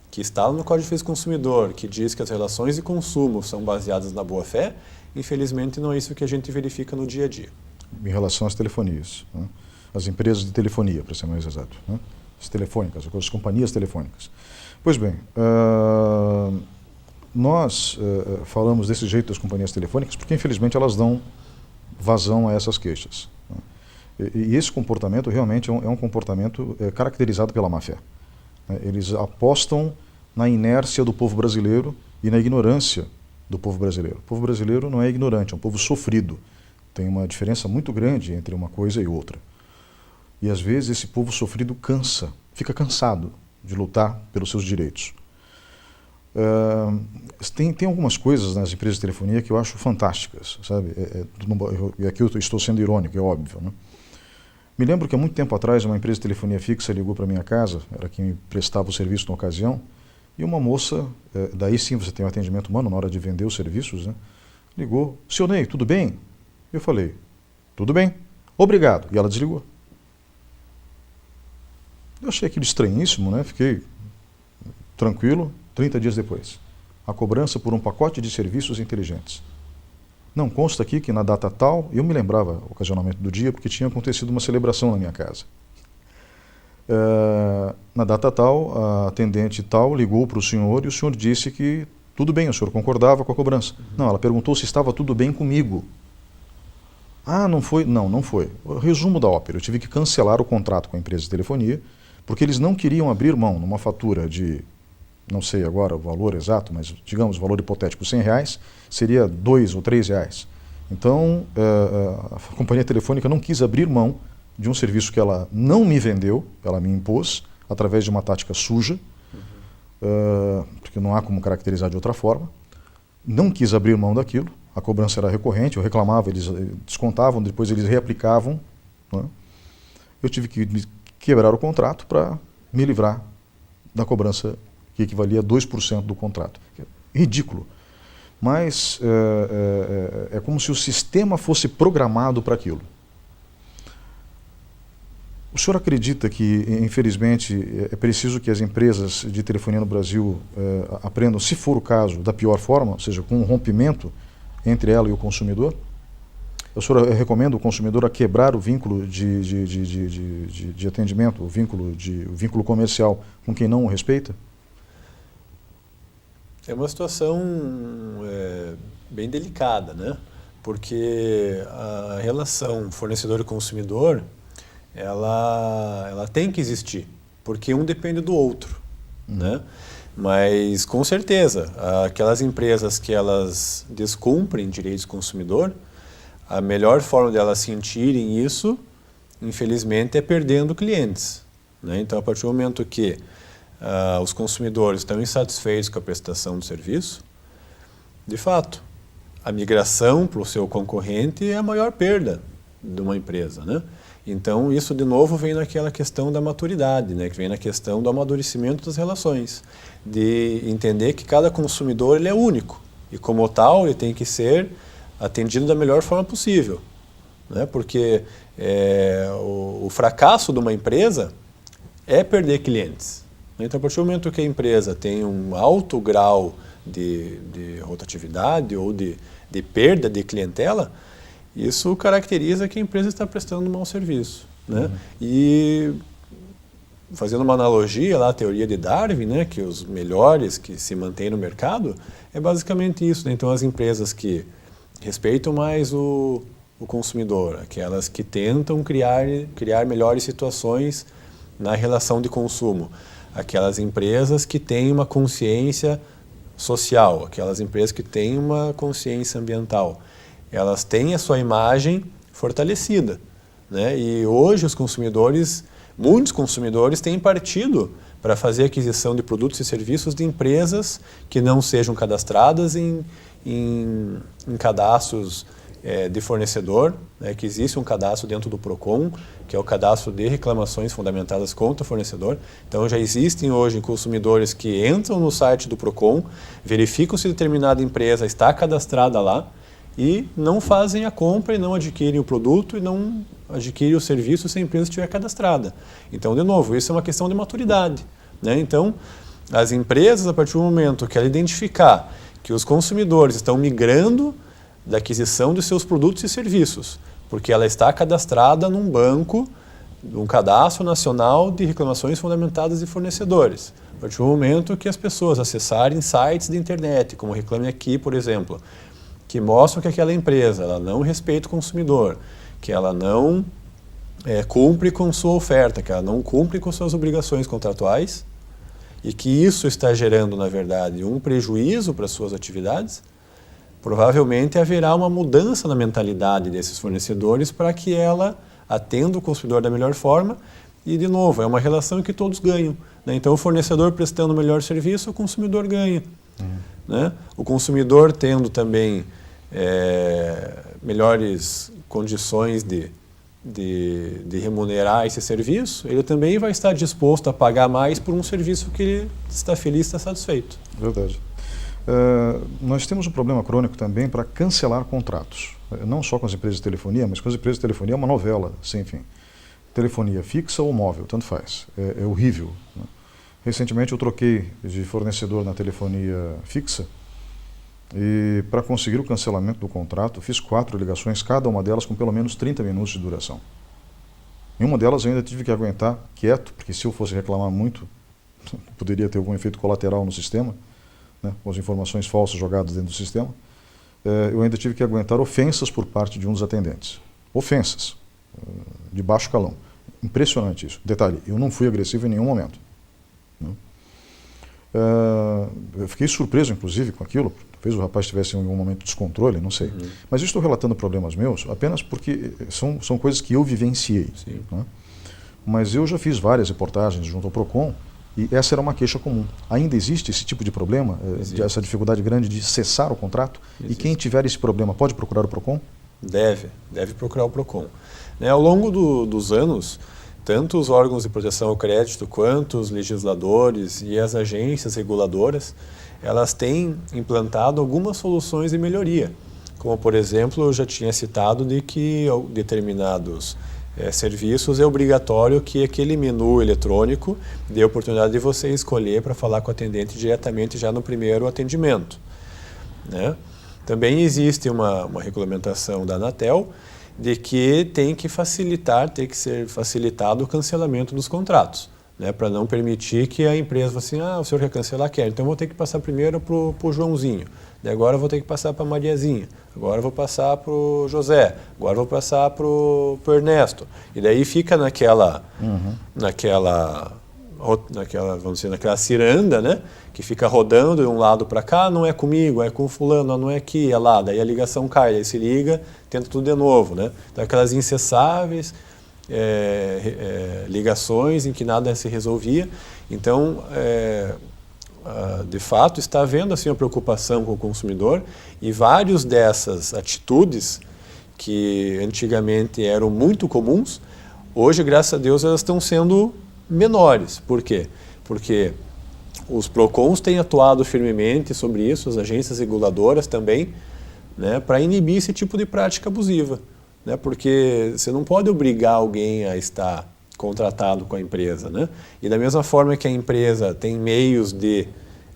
que está no Código de Defesa do Consumidor, que diz que as relações de consumo são baseadas na boa-fé, infelizmente não é isso que a gente verifica no dia a dia. Em relação às telefonias, né? As empresas de telefonia, para ser mais exato, né? As telefônicas, as companhias telefônicas. Pois bem, nós falamos desse jeito das companhias telefônicas porque, infelizmente, elas dão vazão a essas queixas, né? E esse comportamento realmente é um comportamento caracterizado pela má-fé, né? Eles apostam na inércia do povo brasileiro e na ignorância do povo brasileiro. O povo brasileiro não é ignorante, é um povo sofrido. Tem uma diferença muito grande entre uma coisa e outra. E às vezes esse povo sofrido fica cansado de lutar pelos seus direitos. Tem algumas coisas nas empresas de telefonia que eu acho fantásticas, sabe? E aqui eu estou sendo irônico, é óbvio, né? Me lembro que há muito tempo atrás uma empresa de telefonia fixa ligou para minha casa, era quem me prestava o serviço na ocasião, e uma moça, daí sim você tem um atendimento humano na hora de vender os serviços, né? Ligou: "Seu Ney, tudo bem?" Eu falei: "Tudo bem, obrigado." E ela desligou. Eu achei aquilo estranhíssimo, né? Fiquei tranquilo. 30 dias depois, a cobrança por um pacote de serviços inteligentes. Não, consta aqui que na data tal, eu me lembrava ocasionalmente do dia, porque tinha acontecido uma celebração na minha casa. Na data tal, a atendente tal ligou para o senhor e o senhor disse que tudo bem, o senhor concordava com a cobrança. Não, ela perguntou se estava tudo bem comigo. Ah, não foi? Não, não foi. O resumo da ópera: eu tive que cancelar o contrato com a empresa de telefonia, porque eles não queriam abrir mão numa fatura de, não sei agora o valor exato, mas digamos o valor hipotético, R$100, seria R$2 ou R$3. Então, a companhia telefônica não quis abrir mão de um serviço que ela não me vendeu, ela me impôs, através de uma tática suja, porque não há como caracterizar de outra forma. Não quis abrir mão daquilo, a cobrança era recorrente, eu reclamava, eles descontavam, depois eles reaplicavam, né? Eu tive que quebrar o contrato para me livrar da cobrança que equivalia a 2% do contrato. Ridículo. Mas é como se o sistema fosse programado para aquilo. O senhor acredita que, infelizmente, é preciso que as empresas de telefonia no Brasil aprendam, se for o caso, da pior forma, ou seja, com um rompimento entre ela e o consumidor? O senhor recomenda o consumidor a quebrar o vínculo de atendimento, o vínculo comercial com quem não o respeita? É uma situação bem delicada, né? Porque a relação fornecedor e consumidor, ela tem que existir, porque um depende do outro, né? Mas, com certeza, aquelas empresas que elas descumprem direitos do consumidor, a melhor forma de elas sentirem isso, infelizmente, é perdendo clientes, né? Então, a partir do momento que os consumidores estão insatisfeitos com a prestação do serviço, de fato, a migração para o seu concorrente é a maior perda de uma empresa, né? Então, isso de novo vem naquela questão da maturidade, né? Que vem na questão do amadurecimento das relações, de entender que cada consumidor ele é único e, como tal, ele tem que ser atendido da melhor forma possível, né? Porque o fracasso de uma empresa é perder clientes. Então, a partir do momento que a empresa tem um alto grau de rotatividade ou de perda de clientela, isso caracteriza que a empresa está prestando um mau serviço, né? E, fazendo uma analogia lá à teoria de Darwin, né, que os melhores que se mantêm no mercado, é basicamente isso, né? Então, as empresas que respeitam mais o consumidor, aquelas que tentam criar melhores situações na relação de consumo, aquelas empresas que têm uma consciência social, aquelas empresas que têm uma consciência ambiental, elas têm a sua imagem fortalecida, né? E hoje os consumidores, muitos consumidores têm partido para fazer aquisição de produtos e serviços de empresas que não sejam cadastradas em cadastros de fornecedor, né, que existe um cadastro dentro do PROCON, que é o cadastro de reclamações fundamentadas contra o fornecedor. Então já existem hoje consumidores que entram no site do PROCON, verificam se determinada empresa está cadastrada lá e não fazem a compra e não adquirem o produto e não adquirem o serviço se a empresa estiver cadastrada. Então, de novo, isso é uma questão de maturidade, né? Então, as empresas, a partir do momento que ela identificar que os consumidores estão migrando da aquisição de seus produtos e serviços, porque ela está cadastrada num banco, num cadastro nacional de reclamações fundamentadas de fornecedores. A partir do momento que as pessoas acessarem sites de internet, como Reclame Aqui, por exemplo, que mostram que aquela empresa ela não respeita o consumidor, que ela não cumpre com sua oferta, que ela não cumpre com suas obrigações contratuais e que isso está gerando, na verdade, um prejuízo para suas atividades, provavelmente haverá uma mudança na mentalidade desses fornecedores para que ela atenda o consumidor da melhor forma e, de novo, é uma relação em que todos ganham, né? Então, o fornecedor prestando o melhor serviço, o consumidor ganha. Né? O consumidor tendo também melhores condições de remunerar esse serviço, ele também vai estar disposto a pagar mais por um serviço que ele está feliz, está satisfeito. Verdade. Nós temos um problema crônico também para cancelar contratos, não só com as empresas de telefonia, mas com as empresas de telefonia é uma novela, sem fim. Telefonia fixa ou móvel, tanto faz, é horrível, né? Recentemente eu troquei de fornecedor na telefonia fixa e para conseguir o cancelamento do contrato fiz 4 ligações, cada uma delas com pelo menos 30 minutos de duração. Em uma delas eu ainda tive que aguentar quieto, porque se eu fosse reclamar muito, poderia ter algum efeito colateral no sistema, né, com as informações falsas jogadas dentro do sistema. Eu ainda tive que aguentar ofensas por parte de um dos atendentes. Ofensas, de baixo calão. Impressionante isso. Detalhe, eu não fui agressivo em nenhum momento. Eu fiquei surpreso, inclusive, com aquilo. Talvez o rapaz tivesse em algum momento de descontrole, não sei. Mas eu estou relatando problemas meus apenas porque são coisas que eu vivenciei. Né? Mas eu já fiz várias reportagens junto ao PROCON e essa era uma queixa comum. Ainda existe esse tipo de problema, essa dificuldade grande de cessar o contrato? Existe. E quem tiver esse problema pode procurar o PROCON? Deve procurar o PROCON. Ao longo dos anos, tanto os órgãos de proteção ao crédito quanto os legisladores e as agências reguladoras, elas têm implantado algumas soluções de melhoria. Como, por exemplo, eu já tinha citado de que determinados serviços é obrigatório que aquele menu eletrônico dê a oportunidade de você escolher para falar com o atendente diretamente já no primeiro atendimento, né? Também existe uma regulamentação da Anatel de que tem que ser facilitado o cancelamento dos contratos, né, para não permitir que a empresa fale assim, o senhor quer cancelar? Quer, então eu vou ter que passar primeiro para o Joãozinho, daí agora eu vou ter que passar para a Mariazinha, agora eu vou passar para o José, agora eu vou passar para o Ernesto, e daí fica naquela ciranda, né, que fica rodando de um lado para cá, não é comigo, é com fulano, não é aqui, é lá, daí a ligação cai, aí se liga, tenta tudo de novo, né? Então aquelas incessáveis ligações em que nada se resolvia. Então, de fato, está havendo assim, uma preocupação com o consumidor e várias dessas atitudes que antigamente eram muito comuns, hoje, graças a Deus, elas estão sendo menores. Por quê? Porque os PROCONs têm atuado firmemente sobre isso, as agências reguladoras também, né, para inibir esse tipo de prática abusiva. Né, porque você não pode obrigar alguém a estar contratado com a empresa. Né? E da mesma forma que a empresa tem meios de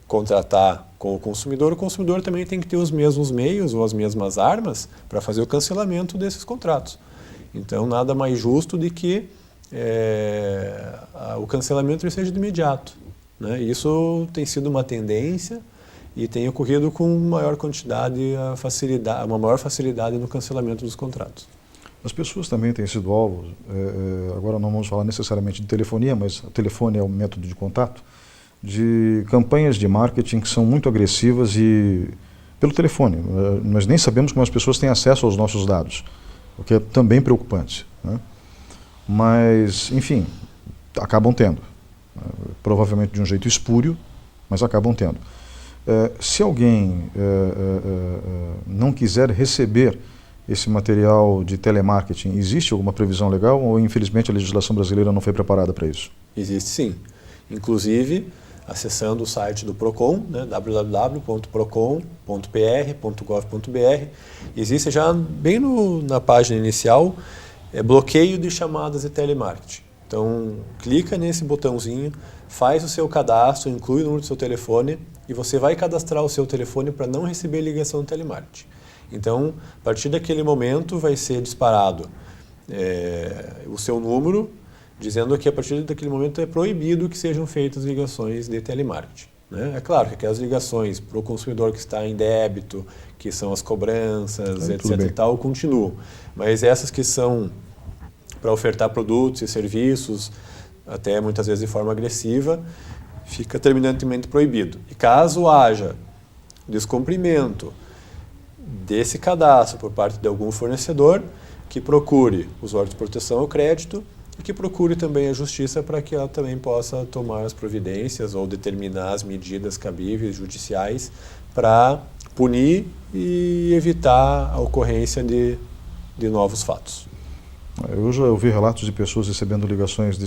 contratar com o consumidor também tem que ter os mesmos meios ou as mesmas armas para fazer o cancelamento desses contratos. Então, nada mais justo de que o cancelamento seja de imediato. Né? Isso tem sido uma tendência e tem ocorrido com maior quantidade, uma maior facilidade no cancelamento dos contratos. As pessoas também têm sido alvo, agora não vamos falar necessariamente de telefonia, mas o telefone é o método de contato, de campanhas de marketing que são muito agressivas e pelo telefone. Nós nem sabemos como as pessoas têm acesso aos nossos dados, o que é também preocupante. Né? Mas, enfim, acabam tendo. provavelmente de um jeito espúrio, mas acabam tendo. Se alguém não quiser receber esse material de telemarketing, existe alguma previsão legal ou, infelizmente, a legislação brasileira não foi preparada para isso? Existe sim. Inclusive, acessando o site do PROCON, né, www.procon.pr.gov.br, existe já bem na página inicial bloqueio de chamadas de telemarketing. Então, clica nesse botãozinho, faz o seu cadastro, inclui o número do seu telefone e você vai cadastrar o seu telefone para não receber ligação de telemarketing. Então, a partir daquele momento vai ser disparado o seu número, dizendo que a partir daquele momento é proibido que sejam feitas ligações de telemarketing, né? É claro que aquelas ligações para o consumidor que está em débito, que são as cobranças, etc. e tal, continuam. Mas essas que são para ofertar produtos e serviços, até muitas vezes de forma agressiva, fica terminantemente proibido. E caso haja descumprimento desse cadastro por parte de algum fornecedor, que procure os órgãos de proteção ao crédito e que procure também a justiça para que ela também possa tomar as providências ou determinar as medidas cabíveis judiciais para punir e evitar a ocorrência de novos fatos. Eu já ouvi relatos de pessoas recebendo ligações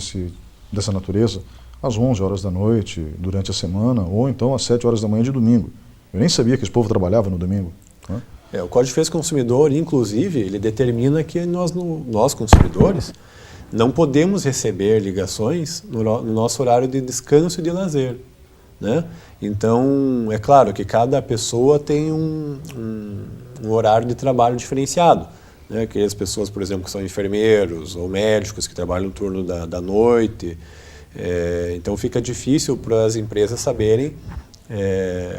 dessa natureza às 11 horas da noite, durante a semana, ou então às 7 horas da manhã de domingo. Eu nem sabia que esse povo trabalhava no domingo, né? O Código de Defesa do Consumidor, inclusive, ele determina que nós consumidores, não podemos receber ligações no nosso horário de descanso e de lazer, né? Então, é claro que cada pessoa tem um horário de trabalho diferenciado, né? Aquelas pessoas, por exemplo, que são enfermeiros ou médicos que trabalham no turno da noite. Então, fica difícil para as empresas saberem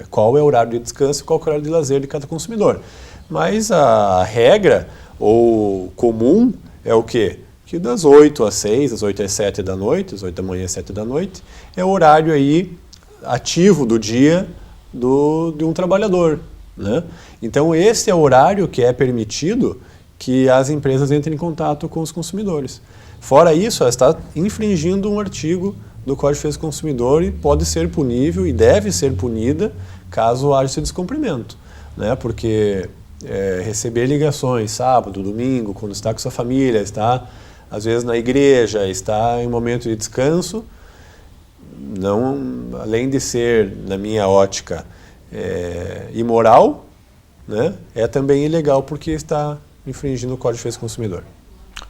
qual é o horário de descanso e qual é o horário de lazer de cada consumidor. Mas a regra, ou comum, é o quê? Que das 8 às 6, das 8 às 7 da noite, das 8 da manhã às 7 da noite, é o horário aí ativo do dia de um trabalhador, né? Então, esse é o horário que é permitido que as empresas entrem em contato com os consumidores. Fora isso, ela está infringindo um artigo do Código de Defesa do Consumidor e pode ser punível e deve ser punida caso haja esse descumprimento, né? Porque receber ligações sábado, domingo, quando está com sua família, está às vezes na igreja, está em um momento de descanso, não, além de ser, na minha ótica, imoral, né? É também ilegal porque está infringindo o Código de Defesa do Consumidor.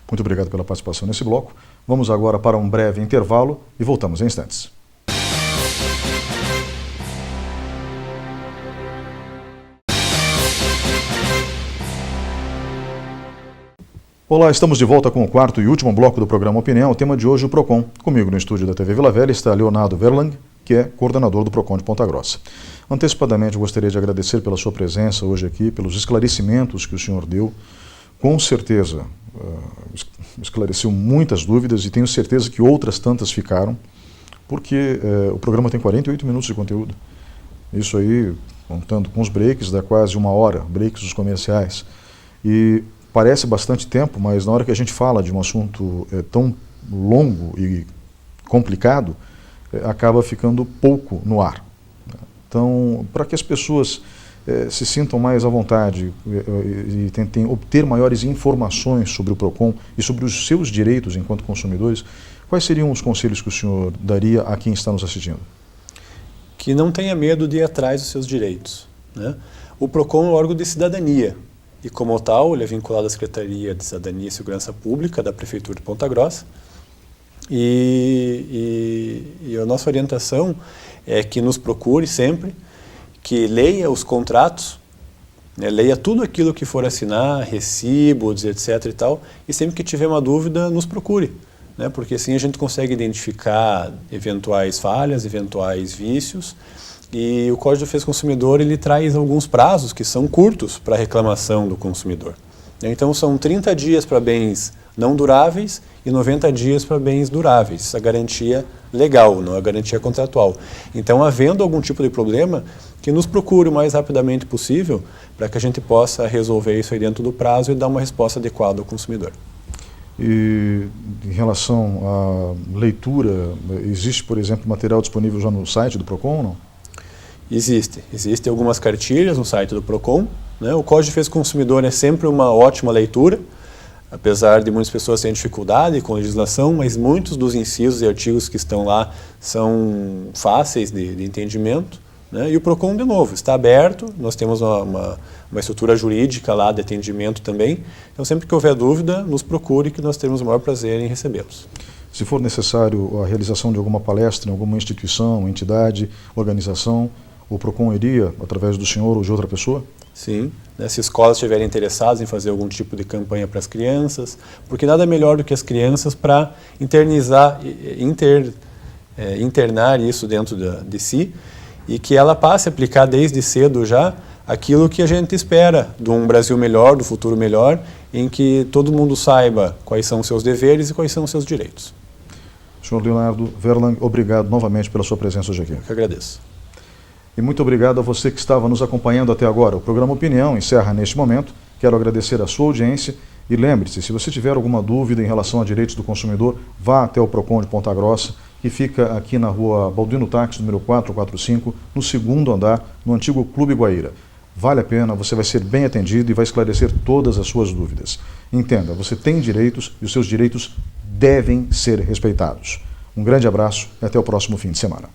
Muito obrigado pela participação nesse bloco. Vamos agora para um breve intervalo e voltamos em instantes. Olá, estamos de volta com o quarto e último bloco do programa Opinião. O tema de hoje, o PROCON. Comigo no estúdio da TV Vila Velha está Leonardo Verlang, que é coordenador do PROCON de Ponta Grossa. Antecipadamente, eu gostaria de agradecer pela sua presença hoje aqui, pelos esclarecimentos que o senhor deu. Com certeza, esclareceu muitas dúvidas e tenho certeza que outras tantas ficaram, porque o programa tem 48 minutos de conteúdo. Isso aí, contando com os breaks, dá quase 1 hora, breaks dos comerciais. E parece bastante tempo, mas na hora que a gente fala de um assunto tão longo e complicado, acaba ficando pouco no ar. Então, para que as pessoas se sintam mais à vontade e tentem obter maiores informações sobre o PROCON e sobre os seus direitos enquanto consumidores, quais seriam os conselhos que o senhor daria a quem está nos assistindo? Que não tenha medo de ir atrás dos seus direitos, né? O PROCON é um órgão de cidadania e, como tal, ele é vinculado à Secretaria de Cidadania e Segurança Pública da Prefeitura de Ponta Grossa. E a nossa orientação é que nos procure sempre, que leia os contratos, né, leia tudo aquilo que for assinar, recibos, etc. e tal, e sempre que tiver uma dúvida, nos procure, né, porque assim a gente consegue identificar eventuais falhas, eventuais vícios, e o Código de Defesa do Consumidor ele traz alguns prazos que são curtos para a reclamação do consumidor. Então são 30 dias para bens não duráveis e 90 dias para bens duráveis, a garantia legal, não a garantia contratual. Então, havendo algum tipo de problema, que nos procure o mais rapidamente possível para que a gente possa resolver isso aí dentro do prazo e dar uma resposta adequada ao consumidor. E em relação à leitura, existe, por exemplo, material disponível já no site do PROCON ou não? Existem algumas cartilhas no site do PROCON, né? O Código de Defesa do Consumidor é sempre uma ótima leitura, apesar de muitas pessoas terem dificuldade com a legislação, mas muitos dos incisos e artigos que estão lá são fáceis de entendimento, né? E o PROCON, de novo, está aberto, nós temos uma estrutura jurídica lá de atendimento também, então sempre que houver dúvida, nos procure que nós teremos o maior prazer em recebê-los. Se for necessário a realização de alguma palestra em alguma instituição, entidade, organização, o PROCON iria através do senhor ou de outra pessoa? Sim, né, se escolas estiverem interessadas em fazer algum tipo de campanha para as crianças, porque nada melhor do que as crianças para internar isso dentro de si e que ela passe a aplicar desde cedo já aquilo que a gente espera de um Brasil melhor, do futuro melhor, em que todo mundo saiba quais são os seus deveres e quais são os seus direitos. Senhor Leonardo Verlang, obrigado novamente pela sua presença hoje aqui. Eu que agradeço. E muito obrigado a você que estava nos acompanhando até agora. O programa Opinião encerra neste momento. Quero agradecer a sua audiência e lembre-se, se você tiver alguma dúvida em relação a direitos do consumidor, vá até o PROCON de Ponta Grossa, que fica aqui na rua Baldino Táxi, número 445, no segundo andar, no antigo Clube Guaíra. Vale a pena, você vai ser bem atendido e vai esclarecer todas as suas dúvidas. Entenda, você tem direitos e os seus direitos devem ser respeitados. Um grande abraço e até o próximo fim de semana.